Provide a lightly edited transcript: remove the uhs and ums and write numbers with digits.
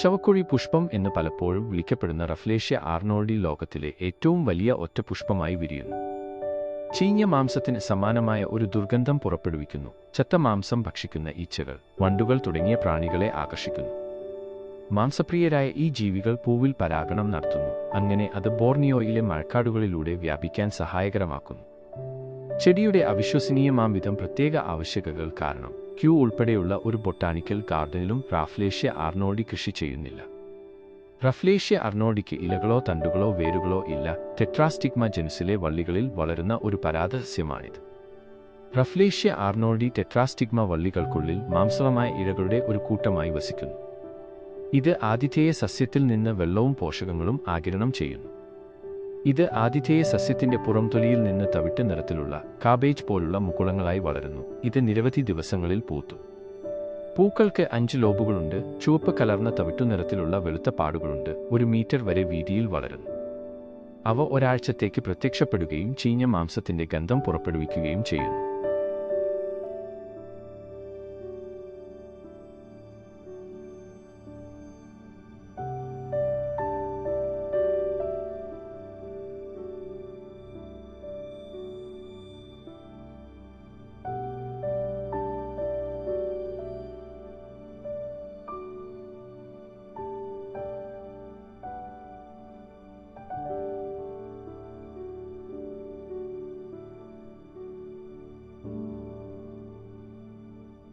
ശവക്കുഴി പുഷ്പം എന്ന് പലപ്പോഴും വിളിക്കപ്പെടുന്ന റഫ്ലേഷ്യ ആർണോൾഡി ലോകത്തിലെ ഏറ്റവും വലിയ ഒറ്റപുഷ്പമായി വിരിയുന്നു. ചീഞ്ഞ മാംസത്തിന് സമാനമായ ഒരു ദുർഗന്ധം പുറപ്പെടുവിക്കുന്നു. ചത്ത മാംസം ഭക്ഷിക്കുന്ന ഈച്ചകൾ, വണ്ടുകൾ തുടങ്ങിയ പ്രാണികളെ ആകർഷിക്കുന്നു. മാംസപ്രിയരായ ഈ ജീവികൾ പൂവിൽ പരാഗണം നടത്തുന്നു. അങ്ങനെ അത് ബോർണിയോയിലെ മഴക്കാടുകളിലൂടെ വ്യാപിക്കാൻ സഹായകരമാക്കുന്നു. ചെടിയുടെ അവിശ്വസനീയമാം വിധം പ്രത്യേക ആവശ്യകതകൾ കാരണം ക്യൂ ഉൾപ്പെടെയുള്ള ഒരു ബൊട്ടാണിക്കൽ ഗാർഡനിലും റഫ്ലേഷ്യ ആർണോൾഡി കൃഷി ചെയ്യുന്നില്ല. റഫ്ലേഷ്യ ആർണോൾഡിക്ക് ഇലകളോ തണ്ടുകളോ വേരുകളോ ഇല്ല. ടെട്രാസ്റ്റിഗ്മ ജനുസിലെ വള്ളികളിൽ വളരുന്ന ഒരു പരാദസ്യമാണിത്. റഫ്ലേഷ്യ ആർണോൾഡി ടെട്രാസ്റ്റിഗ്മ വള്ളികൾക്കുള്ളിൽ മാംസളമായ ഇഴകളുടെ ഒരു കൂട്ടമായി വസിക്കുന്നു. ഇത് ആതിഥേയ സസ്യത്തിൽ നിന്ന് വെള്ളവും പോഷകങ്ങളും ആഗിരണം ചെയ്യുന്നു. ഇത് ആതിഥേയ സസ്യത്തിന്റെ പുറംതൊലിയിൽ നിന്ന് തവിട്ട് നിറത്തിലുള്ള കാബേജ് പോലുള്ള മുകുളങ്ങളായി വളരുന്നു. ഇത് നിരവധി ദിവസങ്ങളിൽ പൂത്തു. പൂക്കൾക്ക് 5 ലോബുകളുണ്ട്. ചുവപ്പ് കലർന്ന തവിട്ടു നിറത്തിലുള്ള വെളുത്ത പാടുകളുണ്ട്. 1 മീറ്റർ വരെ വീതിയിൽ വളരുന്നു. അവ ഒരാഴ്ചത്തേക്ക് പ്രത്യക്ഷപ്പെടുകയും ചീഞ്ഞ മാംസത്തിന്റെ ഗന്ധം പുറപ്പെടുവിക്കുകയും ചെയ്യുന്നു.